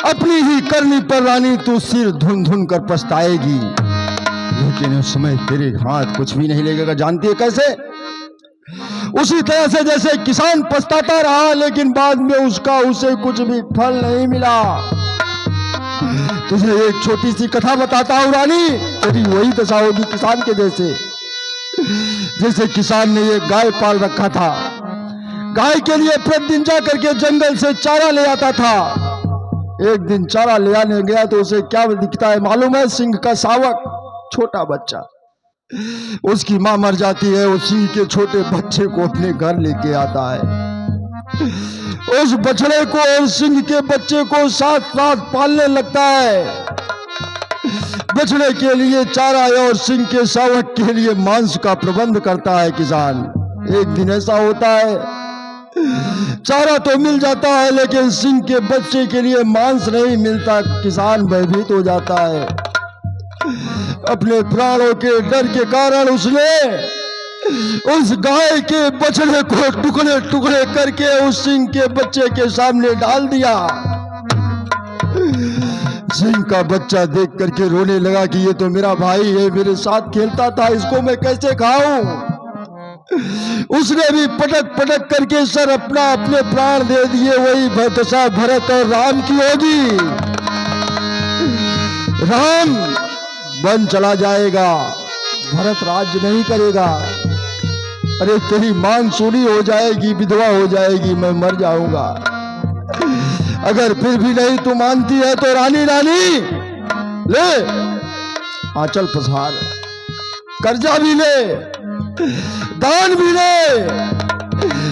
Speaker 1: अपनी ही करनी पर रानी तू सिर धुन धुन कर पछताएगी। लेकिन उस समय तेरे हाथ कुछ भी नहीं लगेगा। जानती है कैसे? उसी तरह से जैसे किसान पछताता रहा लेकिन बाद में उसे कुछ भी फल नहीं मिला। तुझे एक छोटी सी कथा बताता हूं रानी, तेरी वही दशा होगी किसान के जैसे। जैसे किसान ने एक गाय पाल रखा था, गाय के लिए प्रतिदिन जा करके जंगल से चारा ले आता था। एक दिन चारा ले आने गया तो उसे क्या दिखता है मालूम है? सिंह का शावक, छोटा बच्चा। उसकी मां मर जाती है, उस सिंह के छोटे बच्चे को अपने घर लेके आता है। उस बछड़े को और सिंह के बच्चे को साथ साथ पालने लगता है। बछड़े के लिए चारा और सिंह के शावक के लिए मांस का प्रबंध करता है किसान। एक दिन ऐसा होता है, चारा तो मिल जाता है लेकिन सिंह के बच्चे के लिए मांस नहीं मिलता। किसान भयभीत हो जाता है। अपने प्राणों के डर के कारण उसने उस गाय के बछड़े को टुकड़े टुकड़े करके उस सिंह के बच्चे के सामने डाल दिया। सिंह का बच्चा देख करके रोने लगा कि ये तो मेरा भाई है, मेरे साथ खेलता था, इसको मैं कैसे खाऊं। उसने भी पटक पटक करके सर अपने प्राण दे दिए। वही दशा भरत और राम की होगी। राम वन चला जाएगा, भरत राज्य नहीं करेगा। अरे तेरी मांग सूनी हो जाएगी, विधवा हो जाएगी, मैं मर जाऊंगा। अगर फिर भी नहीं तू मानती है तो रानी ले आंचल पसार, कर्जा भी ले, दान भी ले,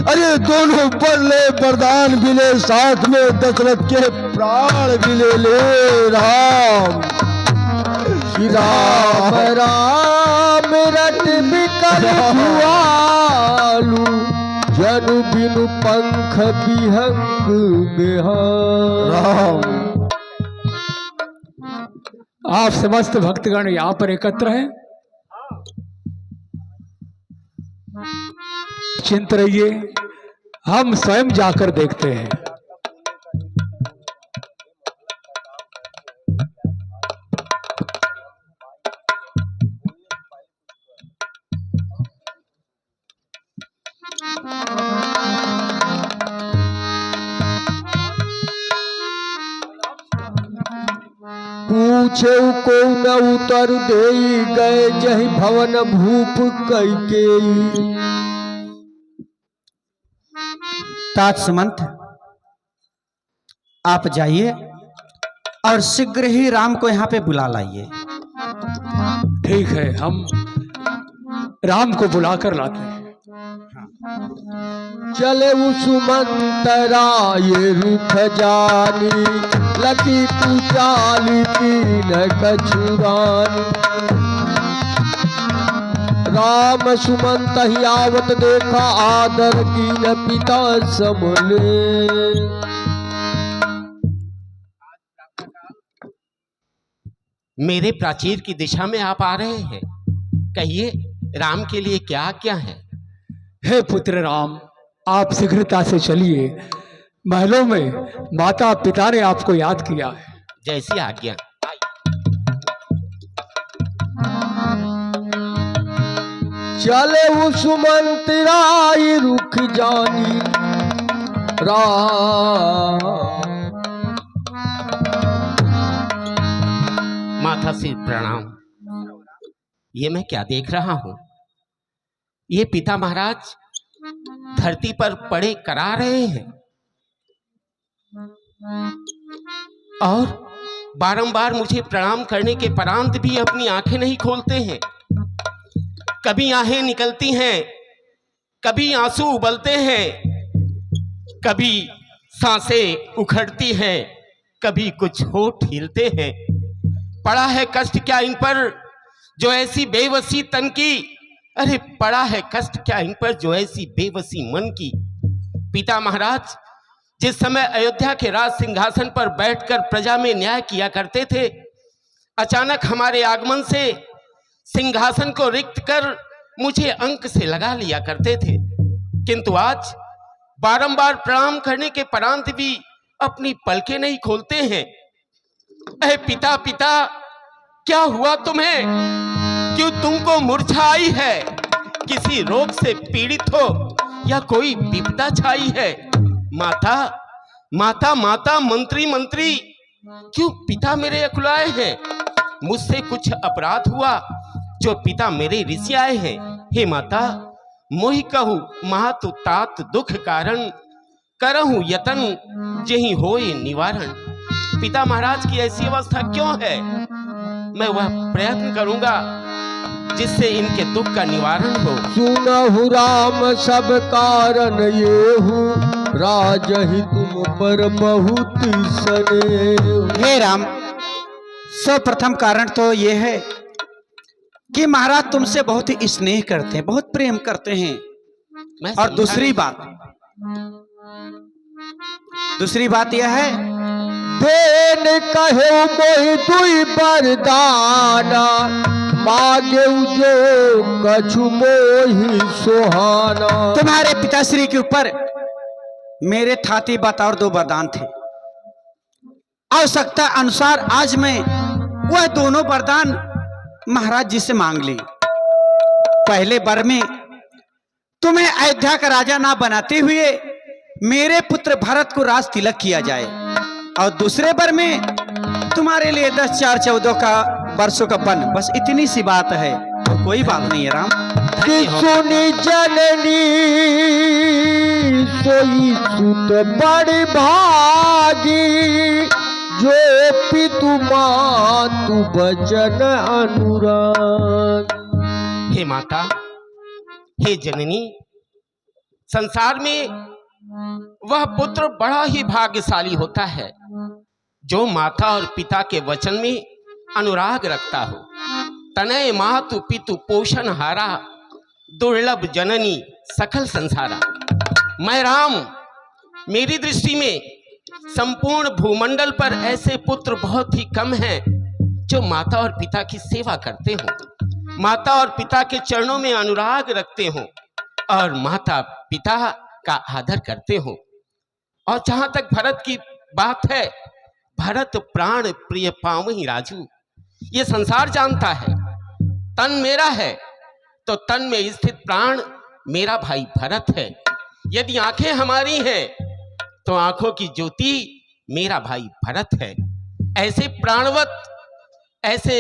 Speaker 1: अरे दोनों पर ले, वरदान भी ले, साथ में दशरथ के प्राण भी ले राम।
Speaker 3: राम राम रट बिकल जुआलू, जनु बिनु पंख बिहंग बिहार।
Speaker 1: राम,
Speaker 5: आप समस्त भक्तगण यहाँ पर एकत्र हैं। चिंत रहिए, हम स्वयं जाकर देखते हैं।
Speaker 3: पूछे को न उतर दे गए, जहि भवन भूप कैकेयी।
Speaker 4: तात सुमंत, आप जाइए, और शीघ्र ही राम को यहाँ पे बुला लाइए।
Speaker 5: ठीक है, हम राम को बुला कर लाते हैं।
Speaker 3: चले सुमंतरा ये रुख जानी, लकी तू चाली तीन कछुरानी। राम सुमंत ही आवत देखा, आदर की न पिता समले।
Speaker 6: मेरे प्राचीर की दिशा में आप आ रहे हैं, कहिए राम के लिए क्या आज्ञा है?
Speaker 5: हे पुत्र राम, आप शीघ्रता से चलिए, महलों में माता पिता ने आपको याद किया है।
Speaker 6: जैसी आज्ञा।
Speaker 3: चले सुमंतरा ये रुख जानी,
Speaker 6: माता से प्रणाम। ये मैं क्या देख रहा हूं? ये पिता महाराज धरती पर पड़े करा रहे हैं और बारंबार मुझे प्रणाम करने के परांत भी अपनी आंखें नहीं खोलते हैं। कभी आहें निकलती हैं, कभी आंसू उबलते हैं, कभी सांसें उखड़ती हैं, कभी कुछ होठ हिलते हैं। पड़ा है कष्ट क्या इन पर जो ऐसी बेवसी तन की, अरे पड़ा है कष्ट क्या इन पर जो ऐसी बेवसी मन की। पिता महाराज जिस समय अयोध्या के राज सिंहासन पर बैठकर प्रजा में न्याय किया करते थे, अचानक हमारे आगमन से सिंहासन को रिक्त कर मुझे अंक से लगा लिया करते थे, किंतु आज बारंबार प्रणाम करने के परांत भी अपनी पलकें नहीं खोलते हैं। अरे पिता पिता, क्या हुआ तुम्हें? क्यों तुमको मूर्छा आई है? किसी रोग से पीड़ित हो या कोई विपदा छाई है? माता माता माता, मंत्री मंत्री, क्यों पिता मेरे अकुलाए हैं? मुझसे कुछ अपराध हुआ जो पिता मेरे ऋषि आए हैं? हे माता, मोहि कहू महतु तात दुख कारण, करहूं यतन जेहि होए निवारण। पिता महाराज की ऐसी अवस्था क्यों है? मैं वह प्रयत्न करूंगा जिससे इनके दुख का निवारण हो।
Speaker 3: सुनहु राम सब कारण ये हूँ, राजहि तुम पर बहुत सने।
Speaker 4: हे राम, सर्वप्रथम कारण तो ये है कि महाराज तुमसे बहुत ही स्नेह करते हैं, बहुत प्रेम करते हैं।
Speaker 6: मैं
Speaker 4: और दूसरी बात यह है,
Speaker 3: देन कहे मोहि दुई बरदाना, मांगे जो कछु मोहि सुहाना।
Speaker 4: तुम्हारे पिताश्री के ऊपर मेरे थाती बतौर 2 वरदान थे। आवश्यकता अनुसार आज मैं वह दोनों वरदान महाराज जी से मांग ली। पहले वर में तुम्हें अयोध्या का राजा ना बनाते हुए मेरे पुत्र भरत को राज तिलक किया जाए, और दूसरे वर में तुम्हारे लिए 10-4-14 का वर्षों का वन। बस इतनी सी बात है, तो कोई बात नहीं है राम।
Speaker 3: कि सुनी जननी सोई सुत बड़ भागी, जो पितु मातु बचन अनुराग।
Speaker 6: हे माता, हे जननी, संसार में वह पुत्र बड़ा ही भाग्यशाली होता है जो माता और पिता के वचन में अनुराग रखता हो। तनय मातु पितु पोषण हारा, दुर्लभ जननी सकल संसारा। मैं राम, मेरी दृष्टि में संपूर्ण भूमंडल पर ऐसे पुत्र बहुत ही कम हैं जो माता और पिता की सेवा करते हो, माता और पिता के चरणों में अनुराग रखते हो और माता पिता का आदर करते हो। और जहां तक भरत की बात है, भरत प्राण प्रिय पावहि राजू। ये संसार जानता है तन मेरा है तो तन में स्थित प्राण मेरा भाई भरत है। यदि आंखें हमारी हैं तो आंखों की ज्योति मेरा भाई भरत है। ऐसे प्राणवत, ऐसे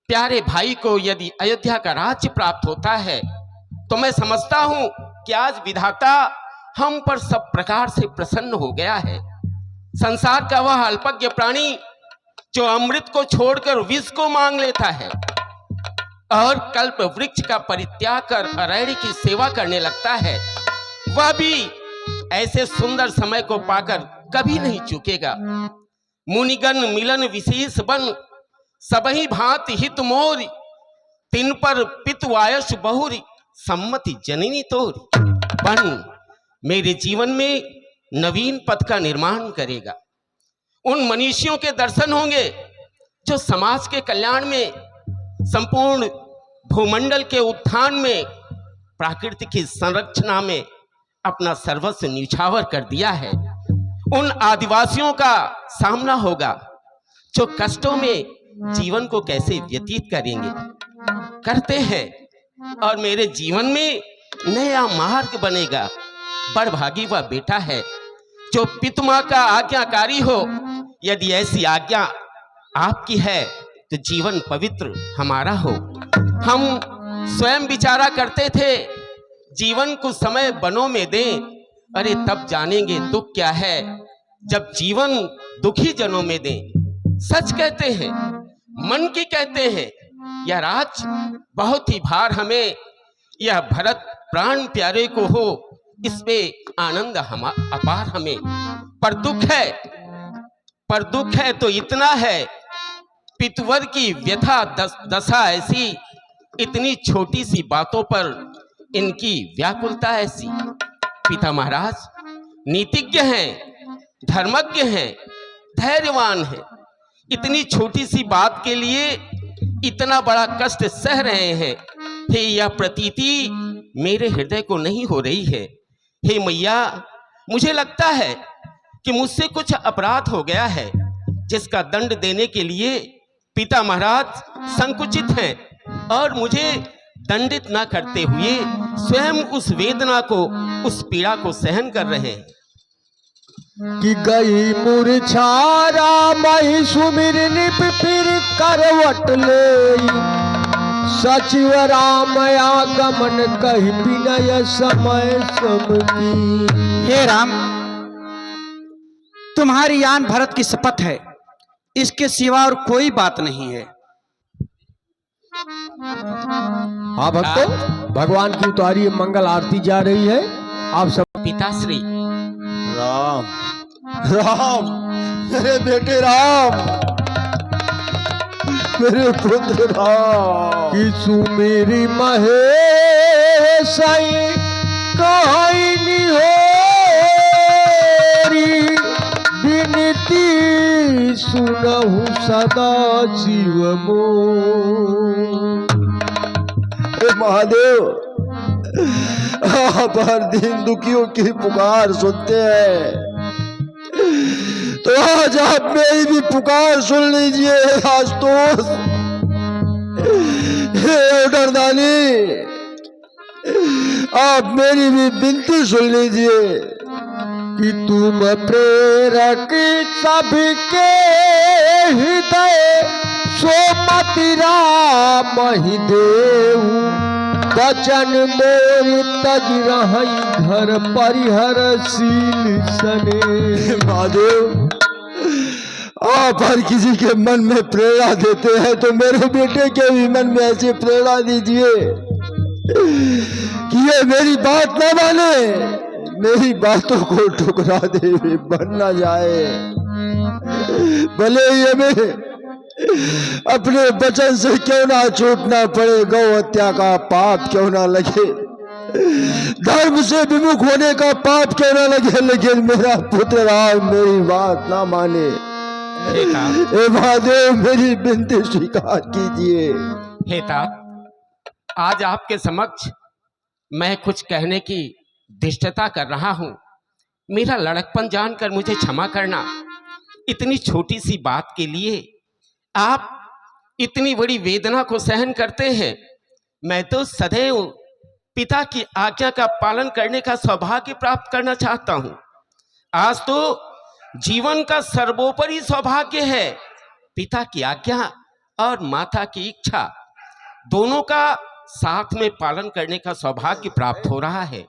Speaker 6: प्यारे भाई को यदि अयोध्या का राज्य प्राप्त होता है तो मैं समझता हूं कि आज विधाता हम पर सब प्रकार से प्रसन्न हो गया है। संसार का वह अल्पज्ञ प्राणी जो अमृत को छोड़कर विष को मांग लेता है और कल्प वृक्ष का परित्याग कर अरण्य की सेवा करने लगता है, वह भी ऐसे सुंदर समय को पाकर कभी नहीं चूकेगा। मुनिगण मिलन विशेष बन, सबही भांति हित मोरी, तिन पर पितवायस बहुरी, सम्मति जननी तोरी। बन मेरे जीवन में नवीन पथ का निर्माण करेगा। उन मनीषियों के दर्शन होंगे जो समाज के कल्याण में, संपूर्ण भूमंडल के उत्थान में, प्रकृति की संरक्षण में अपना सर्वस्व न्यौछावर कर दिया है। उन आदिवासियों का सामना होगा जो कष्टों में जीवन को कैसे व्यतीत करेंगे, करते हैं, और मेरे जीवन में नया मार्ग बनेगा। बड़भागी वह बेटा है जो पितामह का आज्ञाकारी हो। यदि ऐसी आज्ञा आपकी है तो जीवन पवित्र हमारा हो। हम स्वयं विचारा करते थे जीवन कुछ समय वनों में दें, अरे तब जानेंगे दुख क्या है जब जीवन दुखी जनों में दें। सच कहते हैं, मन की कहते हैं, यह राज बहुत ही भार हमें, यह भरत प्राण प्यारे को हो, इसमें आनंद हम अपार हमें। पर दुख है तो इतना है, पितवर की व्यथा दशा ऐसी, इतनी छोटी सी बातों पर इनकी व्याकुलता ऐसी। पिता महाराज नीतिज्ञ हैं, धर्मज्ञ हैं, धैर्यवान हैं, इतनी छोटी सी बात के लिए इतना बड़ा कष्ट सह रहे हैं। हे, यह प्रतीति मेरे हृदय को नहीं हो रही है। हे मैया, मुझे लगता है कि मुझसे कुछ अपराध हो गया है, जिसका दंड देने के लिए पिता महाराज संकुचित हैं और मुझे दंडित न करते हुए स्वयं उस वेदना को, उस पीड़ा को सहन कर रहे हैं।
Speaker 3: कि गई मूर्छारा मही सुमिरनी फिर करवट ले, सचिव राम आगमन कही विनय समय समकी।
Speaker 2: हे राम, तुम्हारी आन भरत की शपथ है, इसके सिवा और कोई बात नहीं है।
Speaker 3: हाँ भक्तों, भगवान की उतारी मंगल आरती जा रही है। आप सब
Speaker 6: पिताश्री
Speaker 1: राम राम, मेरे बेटे राम, मेरे पुत्र राम।
Speaker 3: कि सुमेरी महेश कहीं हो विनती सुनहु सदा शिव
Speaker 1: हे महादेव, आप हर दिन दुखियों की पुकार सुनते हैं, तो आज आप मेरी भी पुकार सुन लीजिए। आज तो हे ओडरदानी, आप मेरी भी विनती सुन लीजिए
Speaker 3: कि तुम प्रेरक सबके हृदय सोमति राम ही देऊ, बचन मोर तज रही घर परिहरशील सने।
Speaker 1: महादेव, आप हर किसी के मन में प्रेरणा देते हैं, तो मेरे बेटे के भी मन में ऐसी प्रेरणा दीजिए कि ये मेरी बात न माने, मेरी बातों को ठुकरा दे, बन ना जाए। भले ही हमें अपने वचन से क्यों ना छूटना पड़े, गौ हत्या का पाप क्यों ना लगे, धर्म से विमुख होने का पाप क्यों ना लगे, लेकिन मेरा पुत्र राम मेरी बात ना माने। हे महादेव, मेरी विनती स्वीकार कीजिए।
Speaker 6: हे तात, आज आपके समक्ष मैं कुछ कहने की धृष्टता कर रहा हूं। मेरा लड़कपन जानकर मुझे क्षमा करना। इतनी छोटी सी बात के लिए आप इतनी बड़ी वेदना को सहन करते हैं। मैं तो सदैव पिता की आज्ञा का पालन करने का सौभाग्य प्राप्त करना चाहता हूं। आज तो जीवन का सर्वोपरि सौभाग्य है पिता की आज्ञा और माता की इच्छा दोनों का साथ में पालन करने का सौभाग्य प्राप्त हो रहा है।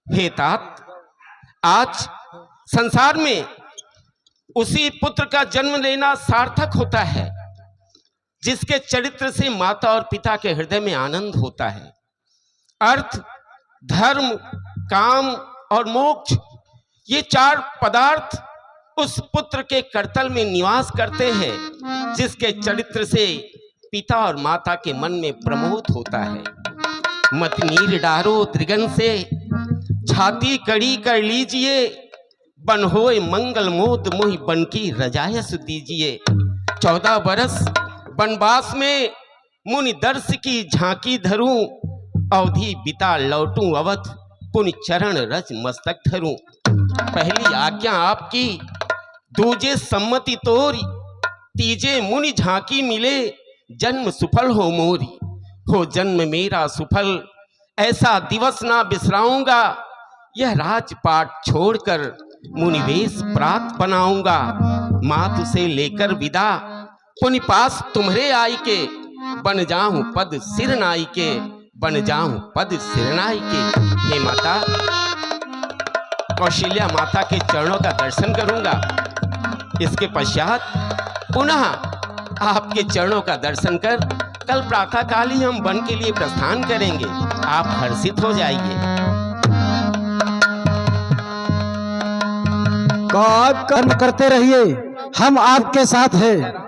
Speaker 6: हे तात, आज संसार में उसी पुत्र का जन्म लेना सार्थक होता है जिसके चरित्र से माता और पिता के हृदय में आनंद होता है। अर्थ, धर्म, काम और मोक्ष, ये 4 पदार्थ उस पुत्र के करतल में निवास करते हैं जिसके चरित्र से पिता और माता के मन में प्रमोद होता है। मत नीर डारो त्रिगन से, छाती कड़ी कर लीजिए, बन होए मंगल मोद मोहि बन की रजायस दीजिए। 14 बरस वनवास में मुनि दर्श की झांकी धरूं, अवधि बिता लौटूं अवध पुनि चरण रज मस्तक धरूं। पहली आज्ञा आपकी, दूजे सम्मति तोरी, तीजे मुनि झांकी मिले, जन्म सुफल हो मोरी। हो जन्म मेरा सुफल, ऐसा दिवस ना बिसराऊंगा, यह राजपाट छोड़कर मुनिवेश प्रात बनाऊंगा। मातु से लेकर विदा, पुनि पास तुम्हारे आई के, बन जाऊं पद सिर नाई के, बन जाऊं पद सिर नाई के। हे माता, कौशल्या माता के चरणों का दर्शन करूंगा। इसके पश्चात पुनः आपके चरणों का दर्शन कर कल प्रातः काल ही हम वन के लिए प्रस्थान करेंगे। आप हर्षित हो जाइए।
Speaker 3: कर्म
Speaker 2: करते रहिए, हम आपके साथ हैं।